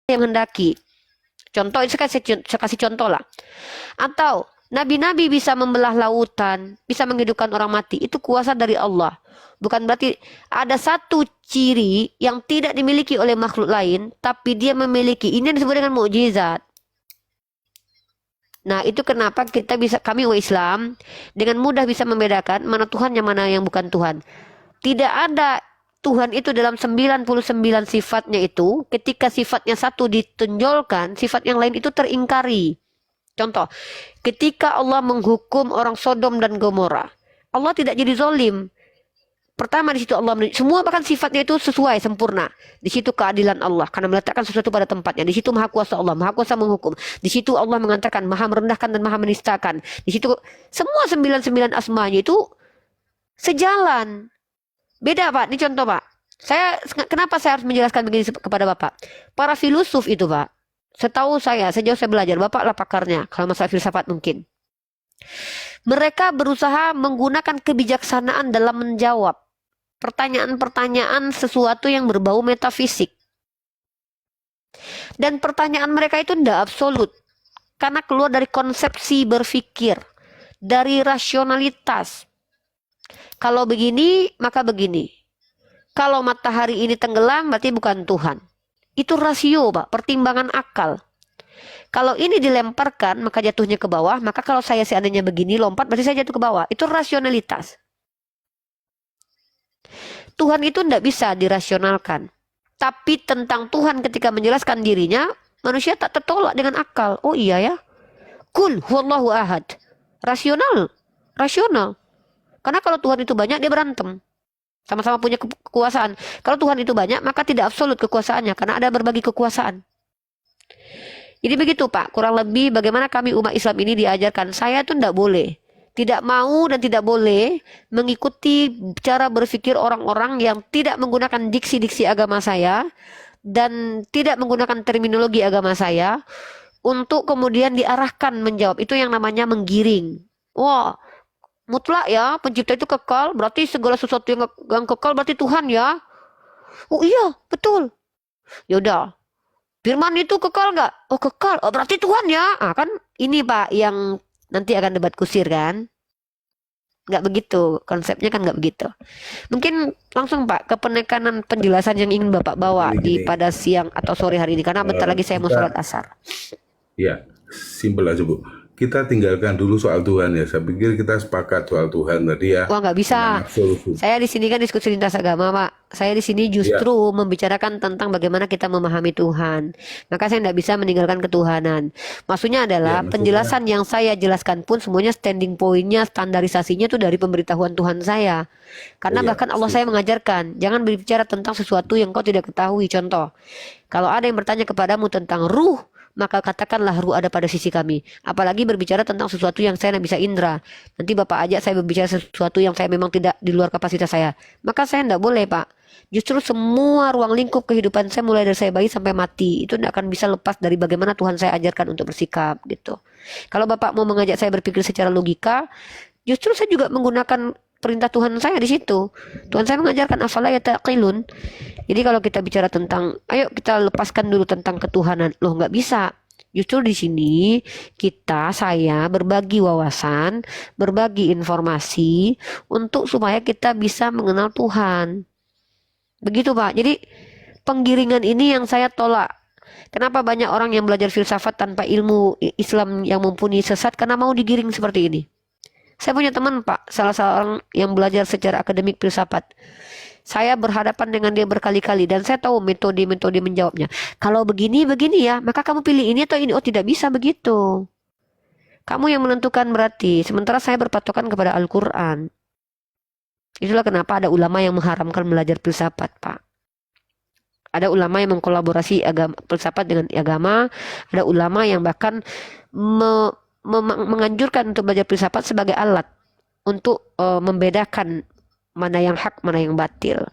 yang menghendaki. Contoh, saya kasih contoh lah. Atau nabi-nabi bisa membelah lautan, bisa menghidupkan orang mati. Itu kuasa dari Allah. Bukan berarti ada satu ciri yang tidak dimiliki oleh makhluk lain, tapi dia memiliki. Ini yang disebut dengan mukjizat. Nah, itu kenapa kami umat Islam dengan mudah bisa membedakan mana Tuhan yang mana yang bukan Tuhan. Tidak ada Tuhan itu dalam 99 sifatnya itu, ketika sifatnya satu ditonjolkan, sifat yang lain itu teringkari. Contoh, ketika Allah menghukum orang Sodom dan Gomora, Allah tidak jadi zolim. Pertama di situ Allah semua bahkan sifatnya itu sesuai sempurna. Di situ keadilan Allah karena meletakkan sesuatu pada tempatnya. Di situ maha kuasa Allah, maha kuasa menghukum. Di situ Allah mengatakan maha merendahkan dan maha menistakan. Di situ semua 99 asmanya itu sejalan. Beda Pak, ini contoh Pak. Kenapa saya harus menjelaskan begini kepada Bapak? Para filosof itu Pak, sejauh saya belajar, Bapak lah pakarnya kalau masalah filsafat mungkin. Mereka berusaha menggunakan kebijaksanaan dalam menjawab pertanyaan-pertanyaan sesuatu yang berbau metafisik. Dan pertanyaan mereka itu tidak absolut. Karena keluar dari konsepsi berpikir. Dari rasionalitas. Kalau begini, maka begini. Kalau matahari ini tenggelam, berarti bukan Tuhan. Itu rasio, Pak. Pertimbangan akal. Kalau ini dilemparkan, maka jatuhnya ke bawah. Maka kalau saya seandainya begini, lompat, berarti saya jatuh ke bawah. Itu rasionalitas. Tuhan itu tidak bisa dirasionalkan. Tapi tentang Tuhan ketika menjelaskan dirinya, manusia tak tertolak dengan akal. Oh iya ya. Kul huwallahu ahad. Rasional. Karena kalau Tuhan itu banyak, dia berantem. Sama-sama punya kekuasaan. Kalau Tuhan itu banyak, maka tidak absolut kekuasaannya. Karena ada berbagai kekuasaan. Jadi begitu Pak. Kurang lebih bagaimana kami umat Islam ini diajarkan. Saya tuh tidak boleh. Tidak mau dan tidak boleh mengikuti cara berpikir orang-orang yang tidak menggunakan diksi-diksi agama saya dan tidak menggunakan terminologi agama saya untuk kemudian diarahkan menjawab. Itu yang namanya menggiring. Wah, mutlak ya, pencipta itu kekal, berarti segala sesuatu yang kekal berarti Tuhan ya. Oh iya, betul. Yaudah, firman itu kekal nggak? Oh kekal, oh berarti Tuhan ya. Kan ini Pak yang nanti akan debat kusir kan? Nggak begitu, konsepnya kan nggak begitu. Mungkin langsung Pak ke penekanan penjelasan yang ingin Bapak bawa pada siang atau sore hari ini. Karena bentar lagi saya mau sholat asar. Ya, simpel aja Bu. Kita tinggalkan dulu soal Tuhan ya. Saya pikir kita sepakat soal Tuhan tadi ya. Wah nggak bisa. Saya di sini kan diskusi lintas agama Pak. Saya di sini justru membicarakan tentang bagaimana kita memahami Tuhan. Maka saya tidak bisa meninggalkan ketuhanan. Maksudnya adalah penjelasan yang saya jelaskan pun semuanya standing pointnya, standarisasinya itu dari pemberitahuan Tuhan saya. Karena bahkan Allah saya mengajarkan jangan berbicara tentang sesuatu yang kau tidak ketahui. Contoh, kalau ada yang bertanya kepadamu tentang ruh, maka katakanlah ruh ada pada sisi kami. Apalagi berbicara tentang sesuatu yang saya tidak bisa indra. Nanti Bapak ajak saya berbicara sesuatu yang saya memang tidak di luar kapasitas saya. Maka saya tidak boleh Pak. Justru semua ruang lingkup kehidupan saya mulai dari saya bayi sampai mati itu tidak akan bisa lepas dari bagaimana Tuhan saya ajarkan untuk bersikap gitu. Kalau Bapak mau mengajak saya berpikir secara logika, justru saya juga menggunakan perintah Tuhan saya di situ. Tuhan saya mengajarkan afala yataqilun. Jadi kalau kita bicara tentang, ayo kita lepaskan dulu tentang ketuhanan. Loh nggak bisa. Justru di sini saya berbagi wawasan, berbagi informasi untuk supaya kita bisa mengenal Tuhan. Begitu Pak. Jadi penggiringan ini yang saya tolak. Kenapa banyak orang yang belajar filsafat tanpa ilmu Islam yang mumpuni sesat? Karena mau digiring seperti ini. Saya punya teman Pak, salah seorang yang belajar secara akademik filsafat. Saya berhadapan dengan dia berkali-kali dan saya tahu metode-metode menjawabnya. Kalau begini ya, maka kamu pilih ini atau ini. Oh tidak bisa begitu. Kamu yang menentukan berarti. Sementara saya berpatokan kepada Al-Quran. Itulah kenapa ada ulama yang mengharamkan belajar filsafat Pak. Ada ulama yang mengkolaborasi filsafat dengan agama. Ada ulama yang bahkan menganjurkan untuk belajar filsafat sebagai alat untuk membedakan mana yang hak, mana yang batil.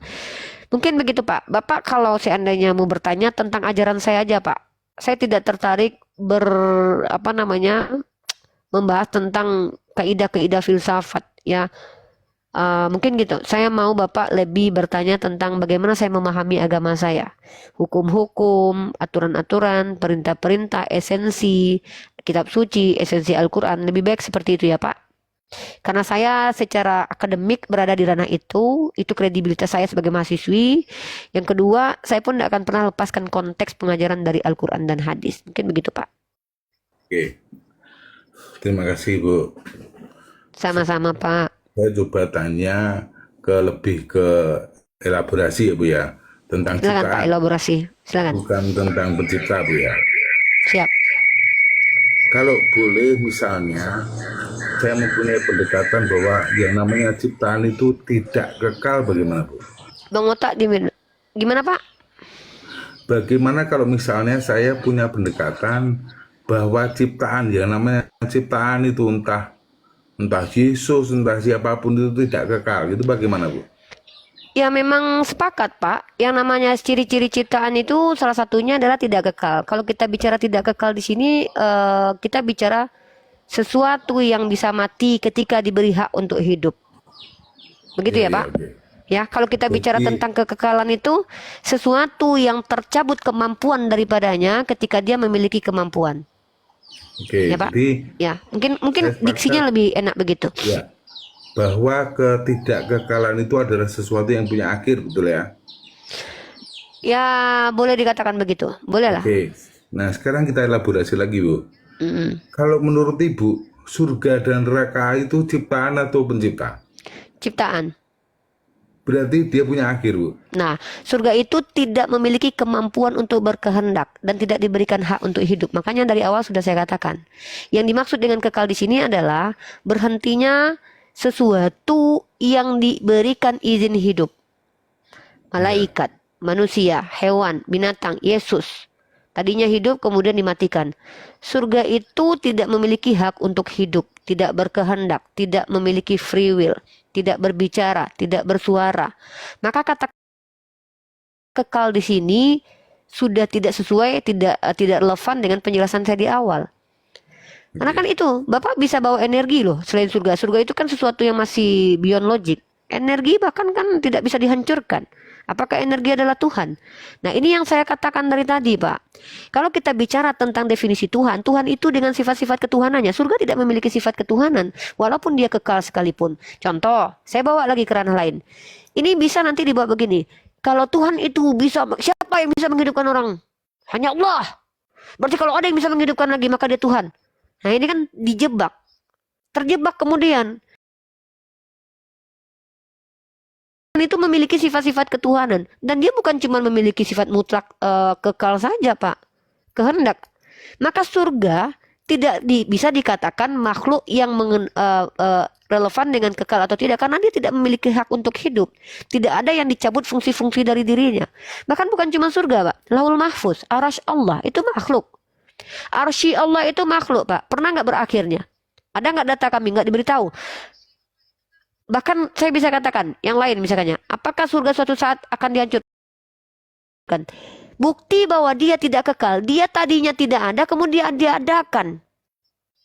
Mungkin begitu Pak. Bapak kalau seandainya mau bertanya tentang ajaran saya aja Pak. Saya tidak tertarik membahas tentang kaidah-kaidah filsafat ya. Mungkin gitu. Saya mau Bapak lebih bertanya tentang bagaimana saya memahami agama saya. Hukum-hukum, aturan-aturan, perintah-perintah, esensi, kitab suci, esensi Al-Quran. Lebih baik seperti itu ya Pak. Karena saya secara akademik berada di ranah itu kredibilitas saya sebagai mahasiswi. Yang kedua, saya pun tidak akan pernah lepaskan konteks pengajaran dari Al-Quran dan hadis. Mungkin begitu Pak. Oke, terima kasih Bu. Sama-sama Pak. Saya coba tanya lebih ke elaborasi ya Bu ya, tentang Silakan Pak, ciptaan, elaborasi. Silakan. bukan tentang pencipta Bu ya. Siap. Kalau boleh misalnya saya mempunyai pendekatan bahwa yang namanya ciptaan itu tidak kekal, bagaimana Bu? Bang Otak gimana Pak? Bagaimana kalau misalnya saya punya pendekatan bahwa ciptaan, yang namanya ciptaan itu entah Yesus, entah siapapun itu tidak kekal, itu bagaimana Bu? Ya memang sepakat Pak. Yang namanya ciri-ciri ciptaan itu salah satunya adalah tidak kekal. Kalau kita bicara tidak kekal di sini, kita bicara sesuatu yang bisa mati ketika diberi hak untuk hidup. Begitu ya Pak? Oke. Ya, kalau kita bicara Jadi, tentang kekekalan itu sesuatu yang tercabut kemampuan daripadanya ketika dia memiliki kemampuan. oke, Ya Pak? jadi Ya, mungkin saya diksinya sepakat lebih enak begitu. ya bahwa ketidakkekalan itu adalah sesuatu yang punya akhir, betul ya? Ya, boleh dikatakan begitu. Boleh lah. Oke. Nah, sekarang kita elaborasi lagi, Bu. Mm-mm. Kalau menurut Ibu, surga dan neraka itu ciptaan atau pencipta? Ciptaan. Berarti dia punya akhir, Bu. Nah, surga itu tidak memiliki kemampuan untuk berkehendak dan tidak diberikan hak untuk hidup. Makanya dari awal sudah saya katakan, yang dimaksud dengan kekal di sini adalah berhentinya sesuatu yang diberikan izin hidup. Malaikat, manusia, hewan, binatang, Yesus. Tadinya hidup kemudian dimatikan. Surga itu tidak memiliki hak untuk hidup, tidak berkehendak, tidak memiliki free will, tidak berbicara, tidak bersuara. Maka kata kekal di sini sudah tidak sesuai, tidak relevan dengan penjelasan saya di awal. Karena kan itu, Bapak bisa bawa energi loh selain surga. Surga itu kan sesuatu yang masih beyond logic. Energi bahkan kan tidak bisa dihancurkan. Apakah energi adalah Tuhan? Nah, ini yang saya katakan dari tadi, Pak. Kalau kita bicara tentang definisi Tuhan, Tuhan itu dengan sifat-sifat ketuhanannya. Surga tidak memiliki sifat ketuhanan, walaupun dia kekal sekalipun. Contoh, saya bawa lagi ke ranah lain. Ini bisa nanti dibawa begini. Kalau Tuhan itu bisa, siapa yang bisa menghidupkan orang? Hanya Allah. Berarti kalau ada yang bisa menghidupkan lagi, maka dia Tuhan. Nah, ini kan dijebak. Terjebak kemudian. Itu memiliki sifat-sifat ketuhanan. Dan dia bukan cuma memiliki sifat mutlak kekal saja, Pak. Kehendak. Maka surga tidak bisa dikatakan makhluk yang relevan dengan kekal atau tidak. Karena dia tidak memiliki hak untuk hidup. Tidak ada yang dicabut fungsi-fungsi dari dirinya. Bahkan bukan cuma surga, Pak. Laul Mahfuz, Arash Allah, itu makhluk. Arsy Allah itu makhluk, Pak. Pernah nggak berakhirnya? Ada nggak data kami nggak diberitahu? Bahkan saya bisa katakan yang lain misalnya, apakah surga suatu saat akan dihancurkan? Bukti bahwa dia tidak kekal. Dia tadinya tidak ada, kemudian dia adakan.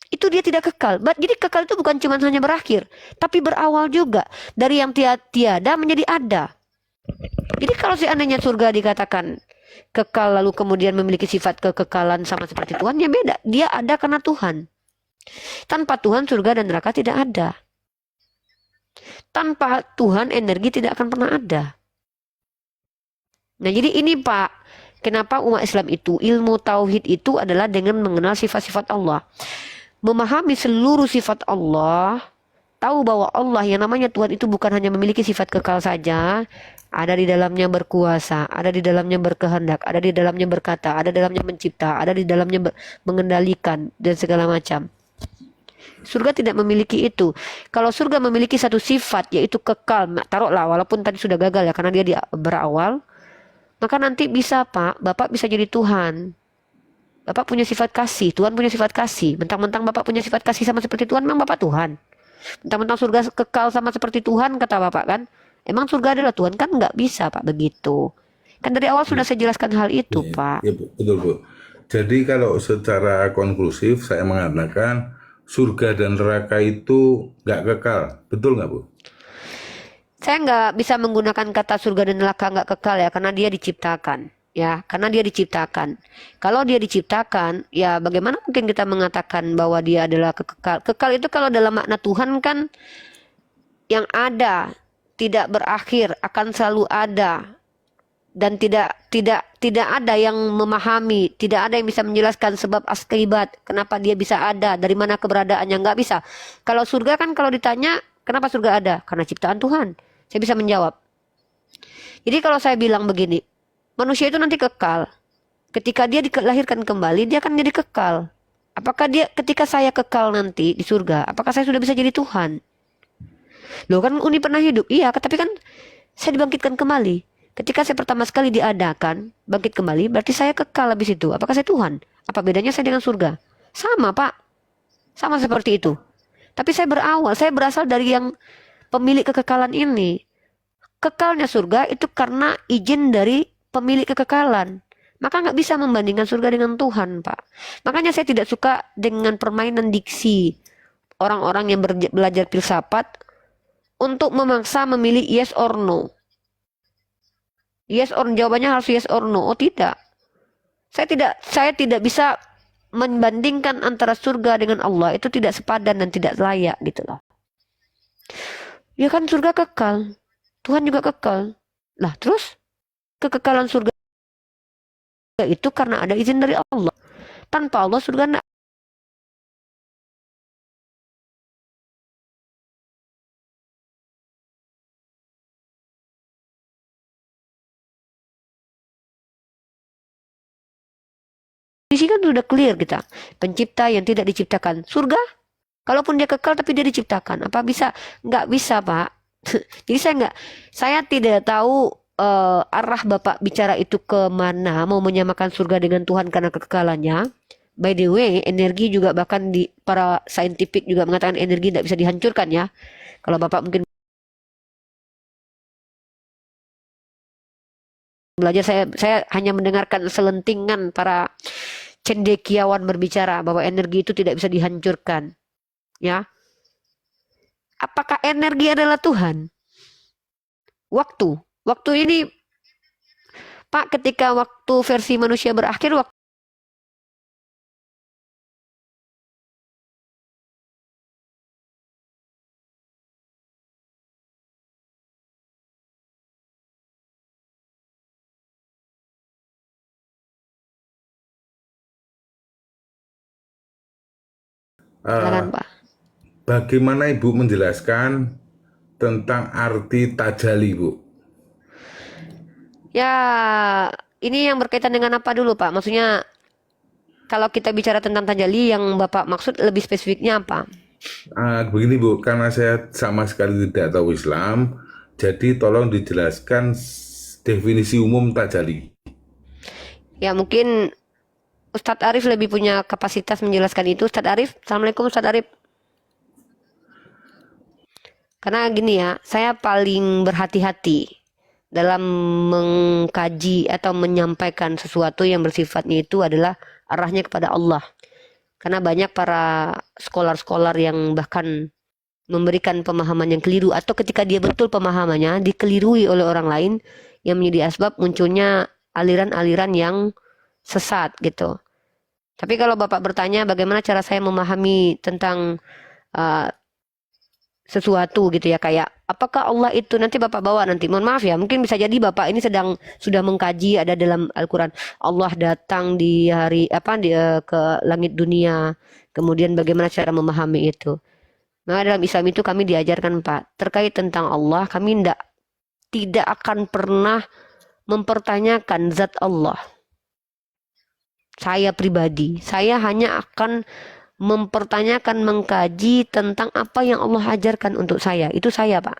Itu dia tidak kekal. Jadi kekal itu bukan cuma hanya berakhir, tapi berawal juga. Dari yang tiada menjadi ada. Jadi kalau seandainya surga dikatakan kekal lalu kemudian memiliki sifat kekekalan sama seperti Tuhan, ya beda. Dia ada karena Tuhan. Tanpa Tuhan surga dan neraka tidak ada. Tanpa Tuhan energi tidak akan pernah ada. Nah, jadi ini Pak, kenapa umat Islam itu ilmu tauhid itu adalah dengan mengenal sifat-sifat Allah. Memahami seluruh sifat Allah, tahu bahwa Allah yang namanya Tuhan itu bukan hanya memiliki sifat kekal saja, ada di dalamnya berkuasa, ada di dalamnya berkehendak, ada di dalamnya berkata, ada di dalamnya mencipta, ada di dalamnya mengendalikan dan segala macam. Surga tidak memiliki itu. Kalau surga memiliki satu sifat yaitu kekal, taruhlah walaupun tadi sudah gagal ya karena dia di berawal, maka nanti bisa Pak, Bapak bisa jadi Tuhan. Bapak punya sifat kasih, Tuhan punya sifat kasih. Mentang-mentang Bapak punya sifat kasih sama seperti Tuhan, memang Bapak Tuhan. Mentang-mentang surga kekal sama seperti Tuhan, kata Bapak kan. Emang surga adalah Tuhan? Kan nggak bisa Pak begitu. Kan dari awal sudah saya jelaskan hal itu Pak. Ya, betul Bu. Jadi kalau secara konklusif saya mengatakan surga dan neraka itu nggak kekal, betul nggak Bu? Saya nggak bisa menggunakan kata surga dan neraka nggak kekal ya, karena dia diciptakan. Ya, karena dia diciptakan. Kalau dia diciptakan, ya bagaimana mungkin kita mengatakan bahwa dia adalah kekal? Kekal itu kalau dalam makna Tuhan kan yang ada, tidak berakhir, akan selalu ada, dan tidak ada yang memahami, tidak ada yang bisa menjelaskan sebab akibat kenapa dia bisa ada, dari mana keberadaannya, nggak bisa. Kalau surga kan kalau ditanya kenapa surga ada, karena ciptaan Tuhan, saya bisa menjawab. Jadi kalau saya bilang begini, manusia itu nanti kekal, ketika dia dilahirkan kembali dia akan jadi kekal. Apakah dia ketika saya kekal nanti di surga, apakah saya sudah bisa jadi Tuhan? Loh kan Uni pernah hidup, iya, tapi kan saya dibangkitkan kembali. Ketika saya pertama sekali diadakan, bangkit kembali, berarti saya kekal habis itu. Apakah saya Tuhan? Apa bedanya saya dengan surga? Sama, Pak. Sama seperti itu. Tapi saya berasal dari yang pemilik kekekalan ini. Kekalnya surga itu karena izin dari pemilik kekekalan. Maka nggak bisa membandingkan surga dengan Tuhan, Pak. Makanya saya tidak suka dengan permainan diksi orang-orang yang belajar filsafat untuk memaksa memilih yes or no. Yes or no, jawabannya harus yes or no. Oh tidak. Saya tidak bisa membandingkan antara surga dengan Allah, itu tidak sepadan dan tidak layak gitu loh. Ya kan surga kekal. Tuhan juga kekal. Lah terus kekekalan surga itu karena ada izin dari Allah. Tanpa Allah surga enggak. Di sini kan sudah clear kita. Pencipta yang tidak diciptakan. Surga, kalaupun dia kekal tapi dia diciptakan. Apa bisa? Nggak bisa, Pak. Jadi saya tidak tahu arah Bapak bicara itu ke mana, mau menyamakan surga dengan Tuhan karena kekekalannya. By the way, energi juga bahkan di para saintifik juga mengatakan energi tidak bisa dihancurkan ya. Kalau Bapak mungkin belajar, saya hanya mendengarkan selentingan para cendekiawan berbicara bahwa energi itu tidak bisa dihancurkan. Ya, apakah energi adalah Tuhan? Waktu ini, Pak, ketika waktu versi manusia berakhir, waktu Eh, silakan, Pak. Bagaimana Ibu menjelaskan tentang arti tajali, Bu? Ya, ini yang berkaitan dengan apa dulu, Pak? Maksudnya kalau kita bicara tentang tajalli yang Bapak maksud lebih spesifiknya apa? Begini Bu, karena saya sama sekali tidak tahu Islam, jadi tolong dijelaskan definisi umum tajali. Ya mungkin Ustadz Arif lebih punya kapasitas menjelaskan itu. Ustadz Arif, Assalamualaikum Ustadz Arif. Karena gini ya, saya paling berhati-hati dalam mengkaji atau menyampaikan sesuatu yang bersifatnya itu adalah arahnya kepada Allah. Karena banyak para scholar-scholar yang bahkan memberikan pemahaman yang keliru, atau ketika dia betul pemahamannya dikelirui oleh orang lain yang menjadi asbab munculnya aliran-aliran yang sesat gitu. Tapi kalau Bapak bertanya bagaimana cara saya memahami tentang uh, sesuatu gitu ya, kayak apakah Allah itu, nanti Bapak bawa nanti, mohon maaf ya, mungkin bisa jadi Bapak ini sudah mengkaji ada dalam Al-Quran Allah datang di hari apa ke langit dunia, kemudian bagaimana cara memahami itu. Nah dalam Islam itu kami diajarkan Pak, terkait tentang Allah kami tidak akan pernah mempertanyakan zat Allah. Saya pribadi, saya hanya akan mempertanyakan, mengkaji tentang apa yang Allah ajarkan untuk saya. Itu saya, Pak.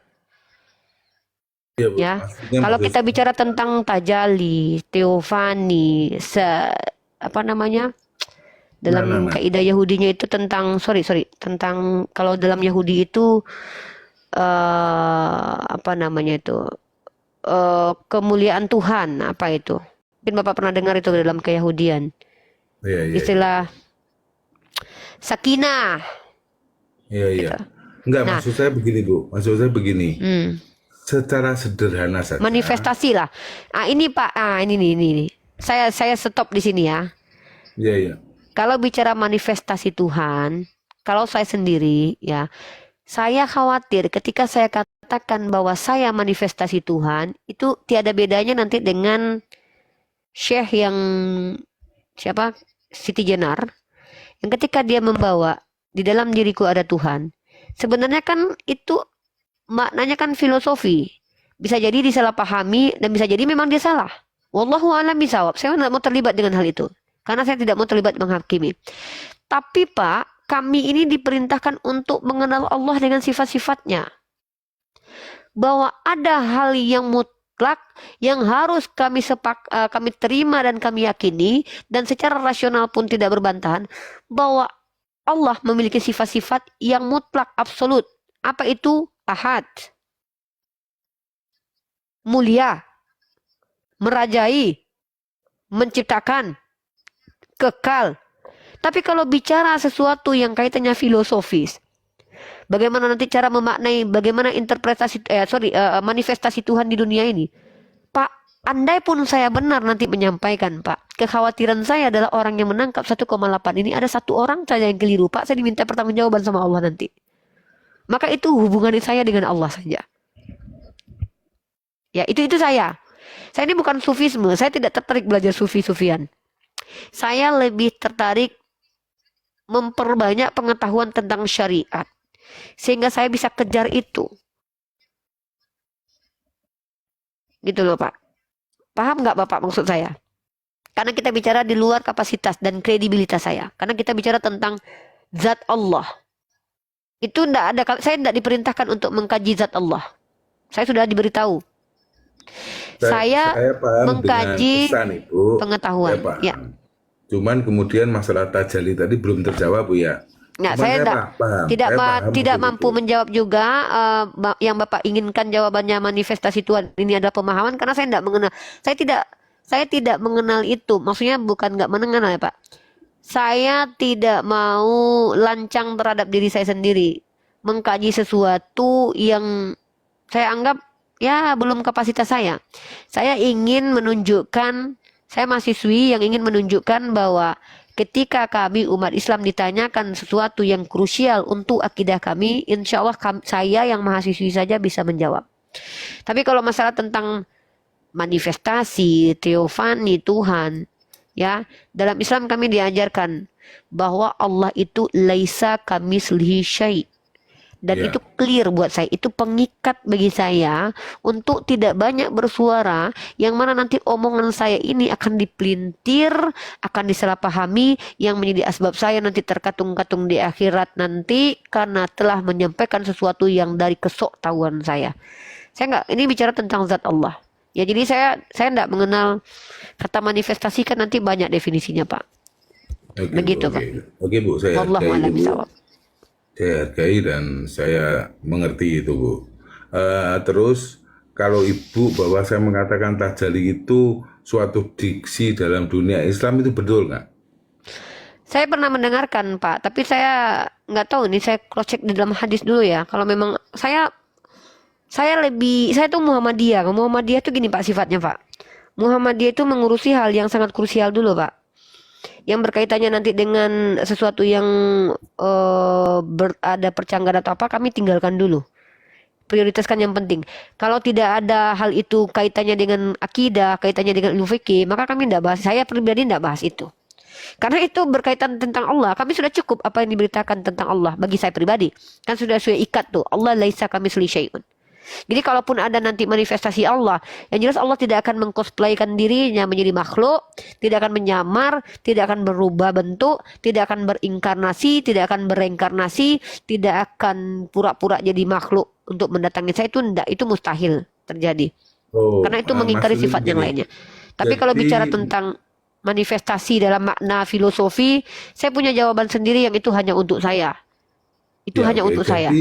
Ya, Bu. Ya. Maksudnya Kalau kita bicara tentang tajali, teofani, apa namanya? Dalam kaidah Yahudinya itu tentang tentang kalau dalam Yahudi itu apa namanya itu? Kemuliaan Tuhan, apa itu? Mungkin Bapak pernah dengar itu dalam keyahudian. ya, Istilah sakinah. Iya. Gitu. Enggak, Nah, maksud saya begini, Bu. Maksud saya begini. secara sederhana saja. Manifestasi lah. Ini Pak, ini. Saya stop di sini ya. Iya, iya. Kalau bicara manifestasi Tuhan, kalau saya sendiri ya, saya khawatir ketika saya katakan bahwa saya manifestasi Tuhan, itu tiada bedanya nanti dengan Syekh yang siapa? Siti Jenar, yang ketika dia membawa di dalam diriku ada Tuhan. Sebenarnya kan itu maknanya kan filosofi. Bisa jadi disalahpahami dan bisa jadi memang dia salah. Wallahu a'lam bishawab. Saya tidak mau terlibat dengan hal itu. Karena saya tidak mau terlibat menghakimi. Tapi Pak, kami ini diperintahkan untuk mengenal Allah dengan sifat-sifatnya. Bahwa ada hal yang mutlak yang harus kami terima dan kami yakini. Dan secara rasional pun tidak berbantahan. Bahwa Allah memiliki sifat-sifat yang mutlak, absolut. Apa itu? Ahad. Mulia. Merajai. Menciptakan. Kekal. Tapi kalau bicara sesuatu yang kaitannya filosofis, bagaimana nanti cara memaknai, bagaimana interpretasi, manifestasi Tuhan di dunia ini, Pak, andai pun saya benar nanti menyampaikan, Pak, kekhawatiran saya adalah orang yang menangkap 1,8 ini ada satu orang saja yang keliru, Pak, saya diminta pertanggungjawaban sama Allah nanti. Maka itu hubungan saya dengan Allah saja. Ya, itu saya. Saya ini bukan sufisme, saya tidak tertarik belajar sufi-sufian. Saya lebih tertarik memperbanyak pengetahuan tentang syariat. Sehingga saya bisa kejar itu. Gitu loh Pak. Paham nggak Bapak maksud saya? Karena kita bicara di luar kapasitas dan kredibilitas saya. Karena kita bicara tentang zat Allah. Itu enggak ada, saya tidak diperintahkan untuk mengkaji zat Allah. Saya sudah diberitahu. Saya paham mengkaji pesan, Ibu. pengetahuan. Ya. Cuman kemudian masalah tajalli tadi belum terjawab Bu ya. Nah, saya tidak mampu menjawab juga yang Bapak inginkan jawabannya manifestasi Tuhan ini adalah pemahaman karena saya tidak mengenal. Saya tidak mengenal itu. Maksudnya bukan nggak mengenal ya Pak. Saya tidak mau lancang terhadap diri saya sendiri, mengkaji sesuatu yang saya anggap ya belum kapasitas saya. Saya ingin menunjukkan, saya mahasiswi yang ingin menunjukkan bahwa ketika kami umat Islam ditanyakan sesuatu yang krusial untuk akidah kami, insya Allah saya yang mahasiswi saja bisa menjawab. Tapi kalau masalah tentang manifestasi, teofani Tuhan, ya dalam Islam kami diajarkan bahwa Allah itu laisa kamitslihi syai'. Dan itu clear buat saya, itu pengikat bagi saya untuk tidak banyak bersuara yang mana nanti omongan saya ini akan dipelintir, akan disalahpahami yang menjadi asbab saya nanti terkatung-katung di akhirat nanti karena telah menyampaikan sesuatu yang dari kesoktahuan saya. Saya enggak, ini bicara tentang zat Allah. Ya jadi saya enggak mengenal kata manifestasi kan nanti banyak definisinya Pak. Begitu Pak. Oke Bu, saya Wallahualam bishawab. Saya hargai dan saya mengerti itu Bu. Terus kalau Ibu bahwa saya mengatakan tajalli itu suatu diksi dalam dunia Islam itu betul nggak? Saya pernah mendengarkan Pak, tapi saya nggak tahu nih, saya cross check di dalam hadis dulu ya. Kalau memang saya tuh Muhammadiyah. Muhammadiyah itu gini Pak sifatnya Pak. Muhammadiyah itu mengurusi hal yang sangat krusial dulu Pak. Yang berkaitannya nanti dengan sesuatu yang ada percanggahan atau apa, kami tinggalkan dulu. Prioritaskan yang penting. Kalau tidak ada hal itu kaitannya dengan akidah, kaitannya dengan ilmu fikih, maka kami tidak bahas. Saya pribadi tidak bahas itu. Karena itu berkaitan tentang Allah. Kami sudah cukup apa yang diberitakan tentang Allah bagi saya pribadi. Kan sudah ikat tuh. Allah laisa kamitslihi syai'un. Jadi kalaupun ada nanti manifestasi Allah, yang jelas Allah tidak akan mengcosplaykan dirinya menjadi makhluk, tidak akan menyamar, tidak akan berubah bentuk, tidak akan berinkarnasi, tidak akan bereinkarnasi, tidak akan pura-pura jadi makhluk untuk mendatangi saya, itu enggak, itu mustahil terjadi. Karena itu mengingkari sifat yang lainnya. Tapi kalau bicara tentang manifestasi dalam makna filosofi, saya punya jawaban sendiri yang itu hanya untuk saya. Itu hanya untuk saya.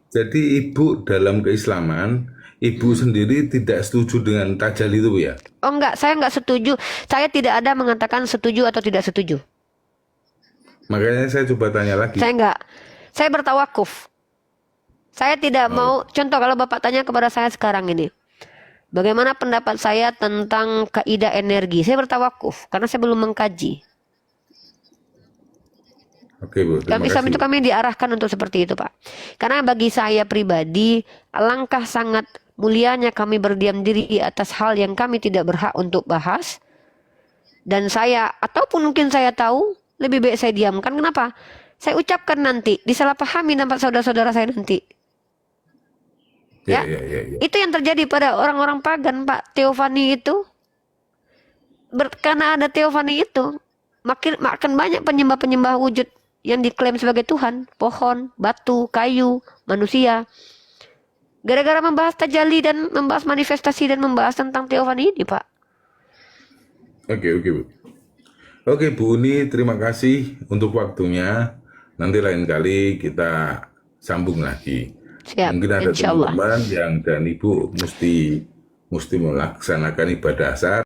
Jadi Ibu dalam keislaman, Ibu sendiri tidak setuju dengan tajalli itu ya? Oh enggak, saya enggak setuju. Saya tidak ada mengatakan setuju atau tidak setuju. Makanya saya coba tanya lagi. Saya enggak. Saya bertawakuf. Saya tidak mau, contoh kalau Bapak tanya kepada saya sekarang ini, bagaimana pendapat saya tentang kaidah energi? Saya bertawakuf karena saya belum mengkaji. Oke Bu, terima Islam kasih. itu kami diarahkan untuk seperti itu, Pak. Karena bagi saya pribadi, alangkah sangat mulianya kami berdiam diri di atas hal yang kami tidak berhak untuk bahas. Dan saya, ataupun mungkin saya tahu, lebih baik saya diamkan. Kenapa? Saya ucapkan nanti, disalahpahami nampak saudara-saudara saya nanti. Ya, Ya, ya, ya, ya. itu yang terjadi pada orang-orang pagan, Pak. Teofani itu, karena ada teofani itu, makin banyak penyembah-penyembah wujud yang diklaim sebagai Tuhan, pohon, batu, kayu, manusia. Gara-gara membahas tajalli dan membahas manifestasi dan membahas tentang teofani ini, Pak. Oke, oke Bu. Oke Bu Uni, terima kasih untuk waktunya. Nanti lain kali kita sambung lagi. Siap, Mungkin ada insya Allah. teman-teman yang dan Ibu mesti melaksanakan ibadah asar.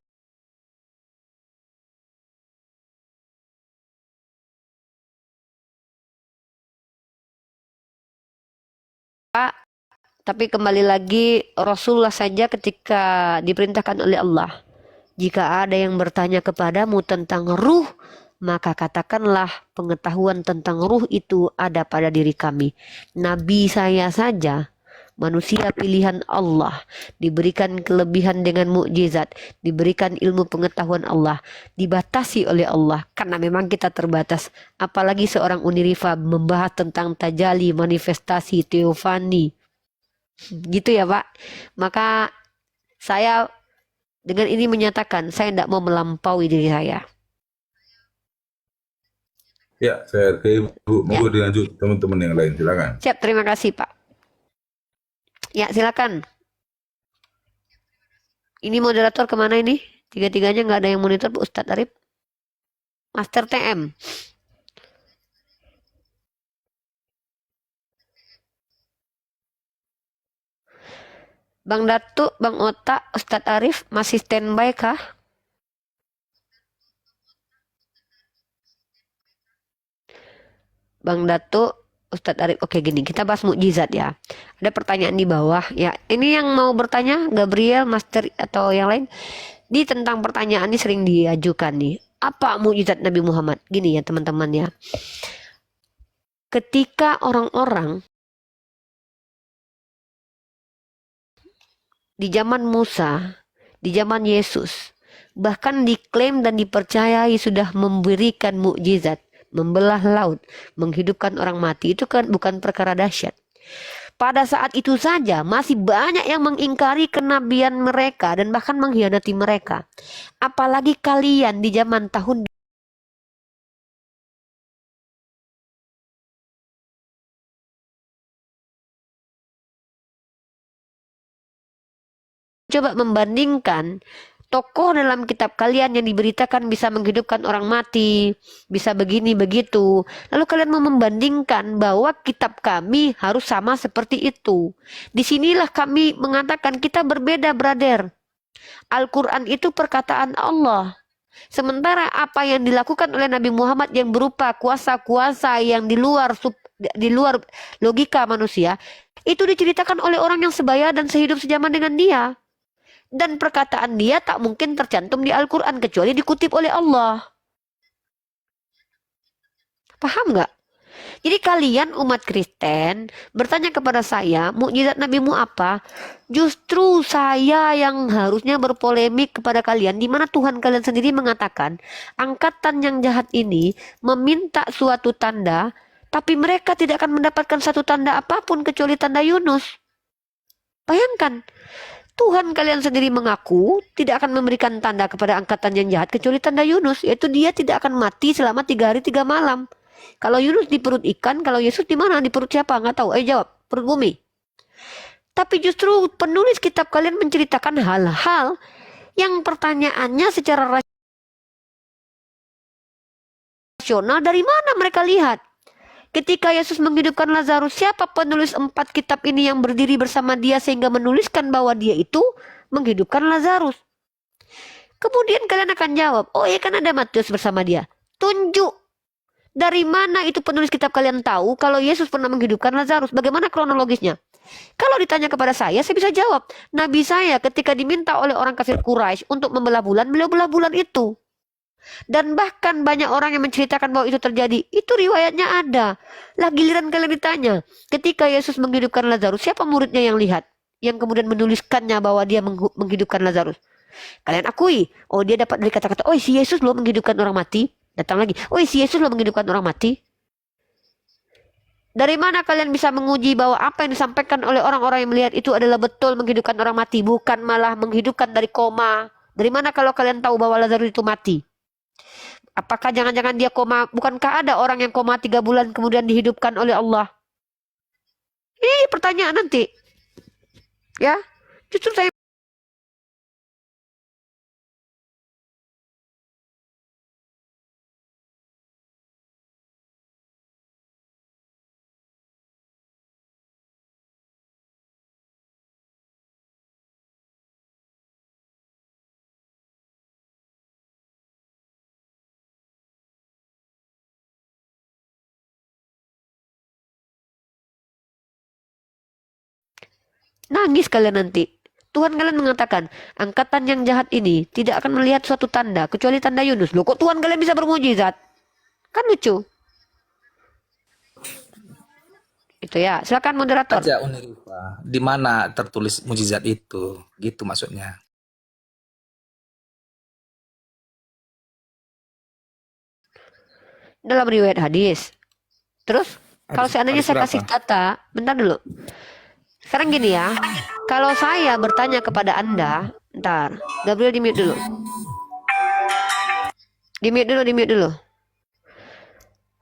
Pak, tapi kembali lagi Rasulullah saja ketika diperintahkan oleh Allah, jika ada yang bertanya kepadamu tentang ruh, maka katakanlah pengetahuan tentang ruh itu ada pada diri kami. Nabi saya saja, manusia pilihan Allah, diberikan kelebihan dengan mukjizat, diberikan ilmu pengetahuan Allah, dibatasi oleh Allah karena memang kita terbatas. Apalagi seorang Unirifa membahas tentang tajali, manifestasi, teofani. Gitu ya, Pak. Maka saya dengan ini menyatakan saya tidak mau melampaui diri saya. Ya, saya hargai Bu. Ya. Monggo dilanjut teman-teman yang lain, silakan. Siap, terima kasih, Pak. Ya, silakan. Ini moderator kemana ini? Tiga-tiganya nggak ada yang monitor, Bu Ustadz Arif. Master TM. Bang Datu, Bang Otak, Ustadz Arif masih standby kah? Bang Datu, Ustadz Arif. Oke, gini, kita bahas mukjizat ya. Ada pertanyaan di bawah ya. Ini yang mau bertanya Gabriel, Master atau yang lain. Di tentang pertanyaan ini sering diajukan nih. Apa mukjizat Nabi Muhammad? Gini ya teman-teman ya. Ketika orang-orang di zaman Musa, di zaman Yesus, bahkan diklaim dan dipercayai sudah memberikan mukjizat, membelah laut, menghidupkan orang mati, itu kan bukan perkara dahsyat. Pada saat itu saja masih banyak yang mengingkari kenabian mereka dan bahkan mengkhianati mereka. Apalagi kalian di zaman tahun coba membandingkan tokoh dalam kitab kalian yang diberitakan bisa menghidupkan orang mati, bisa begini begitu. Lalu kalian mau membandingkan bahwa kitab kami harus sama seperti itu. Disinilah kami mengatakan kita berbeda, brother. Al-Quran itu perkataan Allah. Sementara apa yang dilakukan oleh Nabi Muhammad yang berupa kuasa-kuasa yang di luar logika manusia, itu diceritakan oleh orang yang sebaya dan sehidup sejaman dengan dia. Dan perkataan dia tak mungkin tercantum di Al-Quran kecuali dikutip oleh Allah. Paham nggak? Jadi kalian umat Kristen bertanya kepada saya, mukjizat Nabimu apa? Justru saya yang harusnya berpolemik kepada kalian, di mana Tuhan kalian sendiri mengatakan, angkatan yang jahat ini meminta suatu tanda, tapi mereka tidak akan mendapatkan satu tanda apapun kecuali tanda Yunus. Bayangkan. Tuhan kalian sendiri mengaku tidak akan memberikan tanda kepada angkatan yang jahat kecuali tanda Yunus, yaitu dia tidak akan mati selama 3 hari 3 malam. Kalau Yunus di perut ikan, kalau Yesus di mana? Di perut siapa? Nggak tahu. Ayo jawab. Perut bumi. Tapi justru penulis kitab kalian menceritakan hal-hal yang pertanyaannya secara rasional dari mana mereka lihat? Ketika Yesus menghidupkan Lazarus, siapa penulis 4 kitab ini yang berdiri bersama dia sehingga menuliskan bahwa dia itu menghidupkan Lazarus? Kemudian kalian akan jawab, oh ya kan ada Matius bersama dia. Tunjuk Dari mana itu penulis kitab kalian tahu kalau Yesus pernah menghidupkan Lazarus? Bagaimana kronologisnya? Kalau ditanya kepada saya bisa jawab. Nabi saya ketika diminta oleh orang kafir Quraisy untuk membelah bulan, beliau belah bulan itu. Dan bahkan banyak orang yang menceritakan bahwa itu terjadi. Itu riwayatnya ada. Lah giliran kalian ditanya, ketika Yesus menghidupkan Lazarus, siapa muridnya yang lihat? Yang kemudian menuliskannya bahwa dia menghidupkan Lazarus. Kalian akui, oh dia dapat dari kata-kata, oh si Yesus loh menghidupkan orang mati. Datang lagi, oh si Yesus loh menghidupkan orang mati. Dari mana kalian bisa menguji bahwa apa yang disampaikan oleh orang-orang yang melihat itu adalah betul menghidupkan orang mati, bukan malah menghidupkan dari koma? Dari mana kalau kalian tahu bahwa Lazarus itu mati? Apakah jangan-jangan dia koma? Bukankah ada orang yang koma 3 bulan kemudian dihidupkan oleh Allah? Ini pertanyaan nanti. Ya, justru saya nangis kalian nanti. Tuhan kalian mengatakan, angkatan yang jahat ini tidak akan melihat suatu tanda, kecuali tanda Yunus. Loh kok Tuhan kalian bisa bermujizat? Kan lucu. Itu ya, silakan moderator. Aja Uni Rifa, di mana tertulis mujizat itu? Gitu maksudnya. Dalam riwayat hadis. Terus, kalau seandainya saya kasih data, bentar dulu. Sekarang gini ya, kalau saya bertanya kepada Anda, bentar, Gabriel di-mute dulu. Di-mute dulu.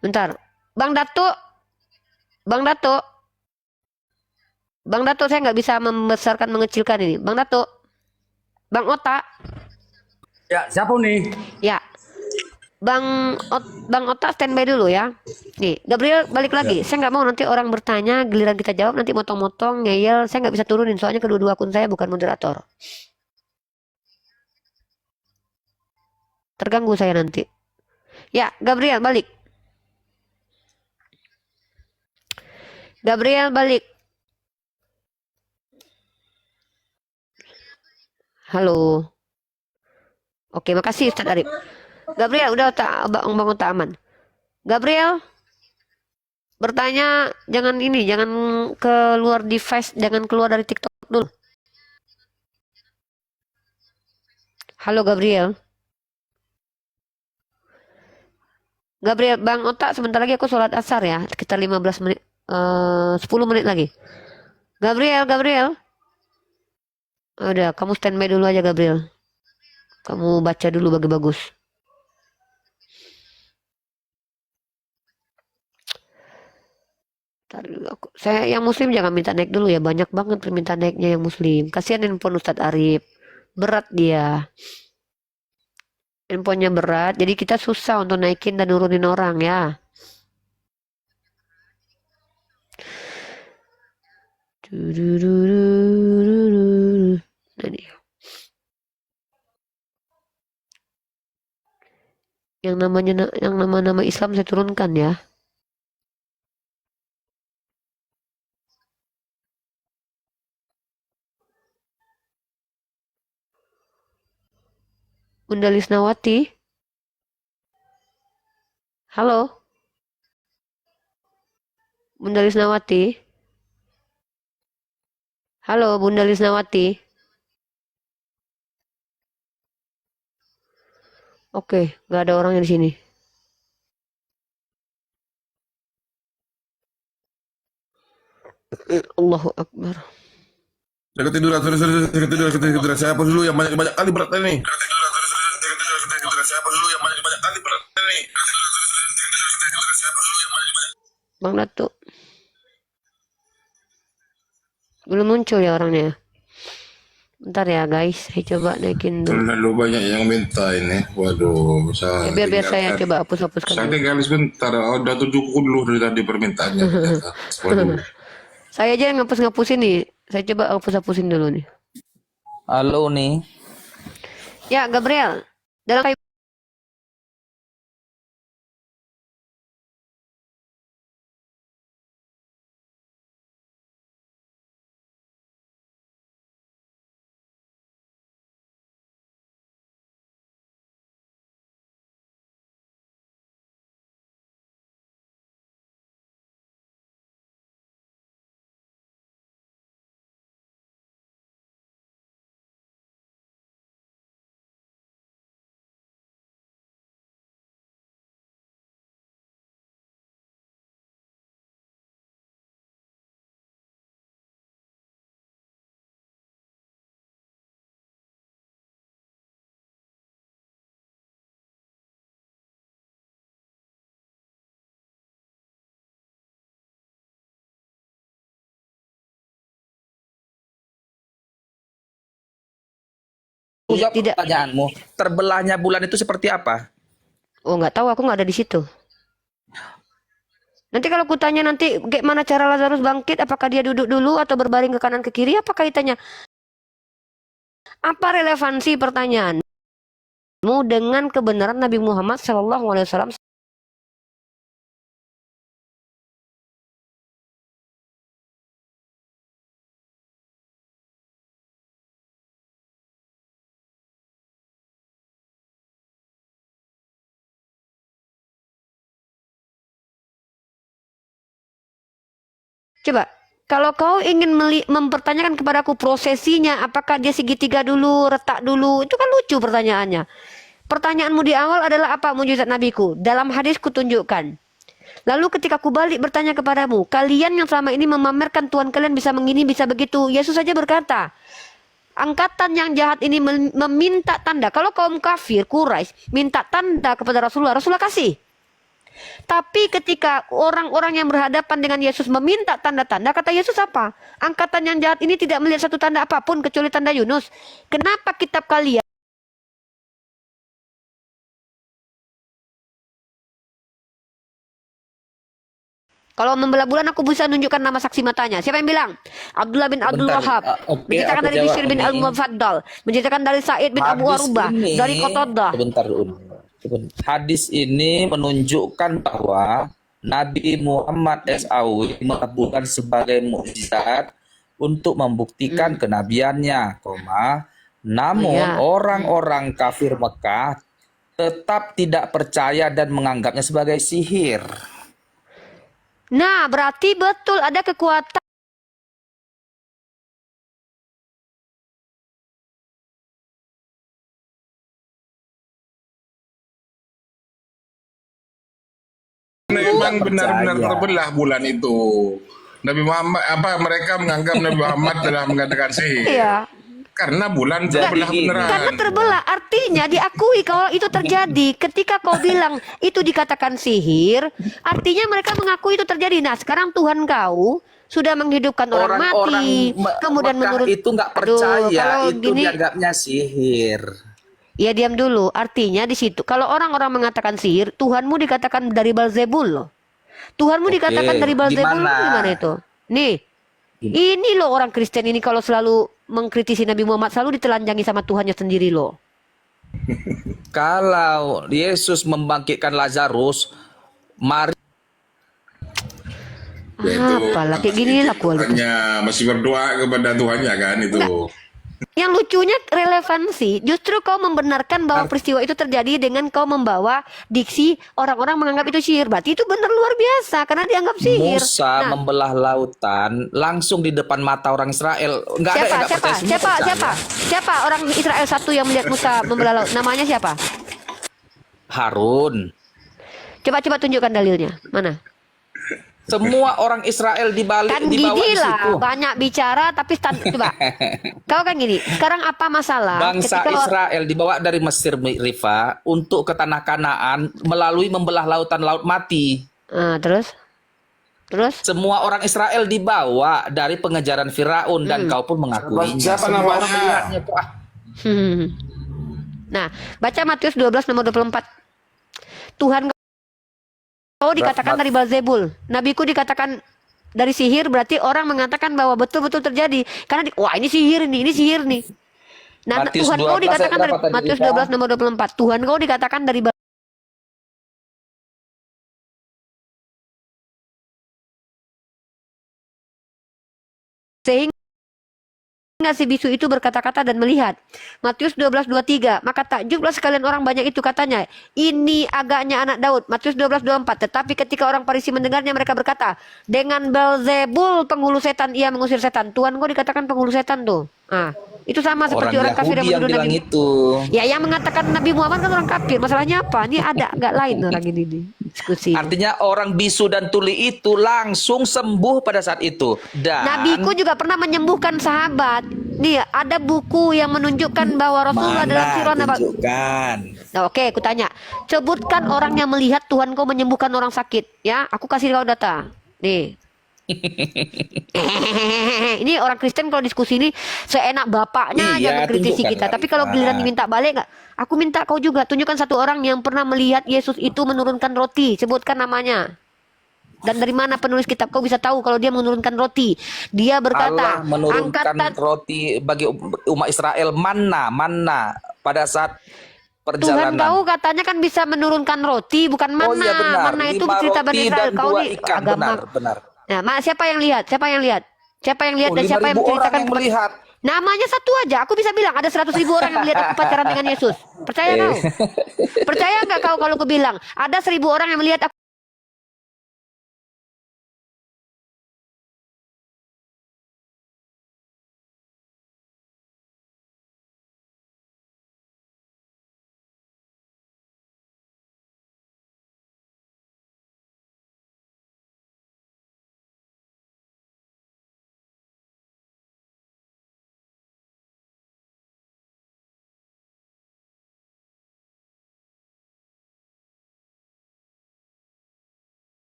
Bentar. Bang Datuk, saya nggak bisa membesarkan mengecilkan ini. Bang Datuk, Bang Otak. Ya, siapa nih? Ya, Bang Otak standby dulu ya. Nih, Gabriel balik lagi. Saya nggak mau nanti orang bertanya, giliran kita jawab nanti motong-motong, ngeyel. Saya nggak bisa turunin soalnya kedua-dua akun saya bukan moderator. Terganggu saya nanti. Ya, Gabriel balik. Gabriel balik. Halo. Oke, makasih Ustadz Arif. Gabriel udah Bang Otak aman. Gabriel bertanya, jangan keluar device, jangan keluar dari TikTok dulu. Halo Gabriel. Gabriel, Bang Otak sebentar lagi aku sholat asar ya, sekitar 15 menit, 10 menit lagi. Gabriel. Udah, kamu standby dulu aja Gabriel. Kamu baca dulu bagus-bagus. Saya yang muslim jangan minta naik dulu ya. Banyak banget permintaan naiknya yang muslim. Kasihan handphone Ustadz Arif. Berat dia. Handphonenya berat. Jadi kita susah untuk naikin dan nurunin orang ya. Nah, nih. Yang nama-nama Islam saya turunkan ya. Bunda Lisnawati. Halo. Bunda Lisnawati. Halo Bunda Lisnawati. Oke, nggak ada orangnya di sini. Allahu Akbar. Saya ketiduran, saya ketiduran. Saya hapus dulu yang banyak-banyak kali berat ini. Saya hapus dulu yang banyak-banyak kali berat ini. Bang Datuk. Belum muncul ya orangnya. Bentar ya guys, saya coba naikin dulu. Terlalu banyak yang minta ini. Waduh, Ya, biar saya coba hapus-hapuskan saya dulu. tinggal sebentar. Oh, udah 7 dulu dari tadi permintaannya. Waduh. Saya aja yang ngapus-ngapusin nih. Saya coba hapus-hapusin dulu nih. Halo nih. Ya, Gabriel. Dalam Jawab Tidak. pertanyaanmu. Terbelahnya bulan itu seperti apa? Oh, nggak tahu, aku nggak ada di situ. Nanti kalau kutanya nanti gimana cara Lazarus bangkit, apakah dia duduk dulu atau berbaring ke kanan ke kiri, apa kaitannya? Apa relevansi pertanyaanmu dengan kebenaran Nabi Muhammad SAW? Coba, kalau kau ingin mempertanyakan kepadaku prosesinya, apakah dia segitiga dulu, retak dulu, itu kan lucu pertanyaannya. Pertanyaanmu di awal adalah apa mujizat nabiku? Dalam hadis kutunjukkan. Lalu ketika ku balik bertanya kepadamu, kalian yang selama ini memamerkan Tuhan kalian bisa begini, bisa begitu. Yesus saja berkata, angkatan yang jahat ini meminta tanda. Kalau kaum kafir, Quraisy, minta tanda kepada Rasulullah, Rasulullah kasih. Tapi ketika orang-orang yang berhadapan dengan Yesus meminta tanda-tanda, kata Yesus apa? Angkatan yang jahat ini tidak melihat satu tanda apapun kecuali tanda Yunus. Kenapa kitab kalian kalau membelah bulan aku bisa nunjukkan nama saksi matanya. Siapa yang bilang? Abdullah bin Abdul Bentar. Wahab. Oke, Menceritakan aku dari jawab Bishr bin ini. Al-Mufaddal. Menceritakan dari Sa'id bin Abu Hadis Arubah. ini, Dari Qatadah. sebentar, hadis ini menunjukkan bahwa Nabi Muhammad SAW mengabulkan sebagai mukjizat untuk membuktikan kenabiannya, namun Iya. orang-orang kafir Mekah tetap tidak percaya dan menganggapnya sebagai sihir. Nah, berarti betul ada kekuatan. Memang benar-benar percaya. terbelah bulan itu. Nabi Muhammad mereka menganggap Nabi Muhammad telah mengatakan sihir. Iya. Karena bulan terbelah Jadi, beneran. Karena terbelah, artinya diakui kalau itu terjadi. Ketika kau bilang itu dikatakan sihir, artinya mereka mengakui itu terjadi. Nah, sekarang Tuhan kau sudah menghidupkan orang Orang-orang mati, kemudian Mekah menurut itu nggak Aduh, percaya, kalau itu gini, dianggapnya sihir. ya diam dulu. Artinya di situ, kalau orang-orang mengatakan sihir, Tuhanmu dikatakan dari Balzebul loh. Tuhanmu Oke, dikatakan dari Balzebul, gimana? gimana itu? Nih, ini loh orang Kristen ini kalau selalu mengkritisi Nabi Muhammad selalu ditelanjangi sama Tuhannya sendiri loh. Kalau Yesus membangkitkan Lazarus, mari Ya, itu Apalah kayak gini lah kualitas. hanya masih berdoa kepada Tuhannya kan itu. Yang lucunya relevansi, justru kau membenarkan bahwa peristiwa itu terjadi dengan kau membawa diksi orang-orang menganggap itu sihir. Berarti itu benar luar biasa karena dianggap sihir. Musa Nah, membelah lautan langsung di depan mata orang Israel. Nggak ada yang nggak percaya, semua percaya. siapa orang Israel satu yang melihat Musa membelah laut? Namanya siapa? Harun. Coba tunjukkan dalilnya. Mana? Semua orang Israel dibawa Kan di gini situ. lah, banyak bicara tapi coba. Kau kan gini, sekarang apa masalah Bangsa ketika Israel dibawa dari Mesir Rifa untuk ke tanah Kanaan melalui membelah lautan laut mati. terus? Semua orang Israel dibawa dari pengejaran Firaun dan kau pun mengakuinya. Siapa Semua namanya? orang melihatnya kok. Hmm. Nah, baca Matius 12 nomor 24. Tuhan kau dikatakan dari Balzebul, nabiku dikatakan dari sihir, berarti orang mengatakan bahwa betul-betul terjadi. Karena wah ini sihir nih. Nah, Matius Tuhan kau 12 dikatakan ayat dari berapa tadi, Matius Rita? 12 nomor 24. Tuhan kau dikatakan dari sehingga si bisu itu berkata-kata dan melihat. Matius 12:23. Maka takjublah sekalian orang banyak itu, katanya, ini agaknya anak Daud. Matius 12:24. Tetapi ketika orang Farisi mendengarnya, mereka berkata, dengan Belzebul penghulu setan ia mengusir setan. Tuhan kau dikatakan penghulu setan tuh. Itu sama seperti orang kafir Yahudi yang menuduh bilang Nabi. itu. Ya, yang mengatakan Nabi Muhammad kan orang kafir. Masalahnya apa? Ini ada agak lain orang ini nih. Diskusi. Artinya orang bisu dan tuli itu langsung sembuh pada saat itu. Dan Nabiku juga pernah menyembuhkan sahabat. Nih, ada buku yang menunjukkan bahwa Rasulullah dalam surah Naba. tunjukkan. Nah, oke, aku tanya. Sebutkan orang yang melihat Tuhan kau menyembuhkan orang sakit. Ya, aku kasih kau data. Nih. Ini orang Kristen kalau diskusi ini seenak bapaknya aja Iya, mengkritisi tunjukkan kita. Tapi kan. kalau giliran diminta balik nggak? Aku minta kau juga tunjukkan satu orang yang pernah melihat Yesus itu menurunkan roti. Sebutkan namanya. Dan dari mana penulis kitab kau bisa tahu kalau dia menurunkan roti? Dia Allah berkata, menurunkan angkatan roti bagi umat Israel, manna pada saat Tuhan perjalanan. kau katanya kan bisa menurunkan roti, bukan Oh mana. iya benar, Mana itu 5 cerita Bani roti Israel. dan Kau 2 nih ikan, agama. benar. Nah, siapa yang lihat? Siapa yang lihat? Siapa yang lihat Oh, dan siapa yang 5.000 orang menceritakan yang kepada melihat. namanya satu aja. Aku bisa bilang ada 100.000 orang yang melihat aku pacaran dengan Yesus. Percaya kau? Percaya nggak kau kalau aku bilang ada 1.000 orang yang melihat aku?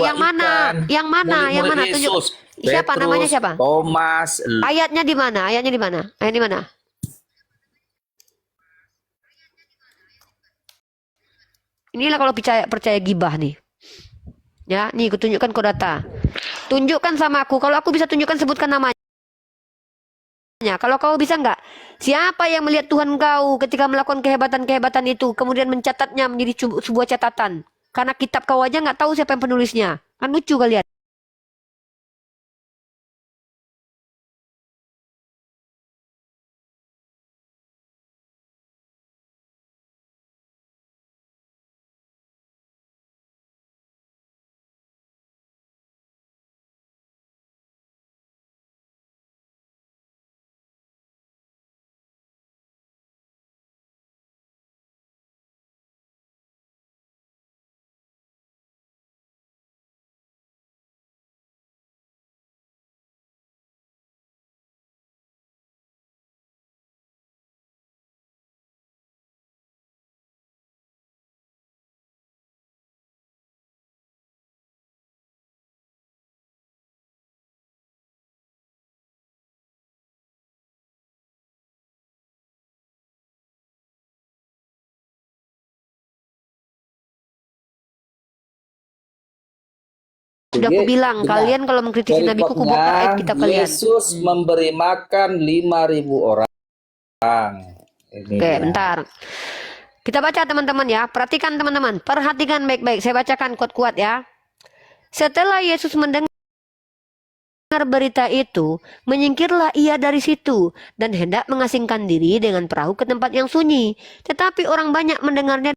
Yang mana? Yang mana? Yang mana? Tunjuk. Yesus, Siapa namanya Petrus, siapa? Thomas. Ayatnya di mana? Ayatnya di mana? Ayat di mana? Inilah kalau percaya gibah nih. Ya, nih aku tunjukkan kau data. Tunjukkan sama aku. Kalau aku bisa tunjukkan sebutkan namanya. Kalau kau bisa nggak? Siapa yang melihat Tuhan kau ketika melakukan kehebatan-kehebatan itu, kemudian mencatatnya menjadi sebuah catatan? Karena kitab kau aja nggak tahu siapa yang penulisnya. Kan lucu kalian. Sudah aku bilang, Benar. kalian kalau mengkritisi Nabi ku bongkar ayat kitab kalian. Yesus memberi makan 5.000 orang. Ini Oke, dia. bentar. Kita baca teman-teman ya. Perhatikan teman-teman. Perhatikan baik-baik. Saya bacakan kuat-kuat ya. Setelah Yesus mendengar berita itu, menyingkirlah ia dari situ dan hendak mengasingkan diri dengan perahu ke tempat yang sunyi. Tetapi orang banyak mendengarnya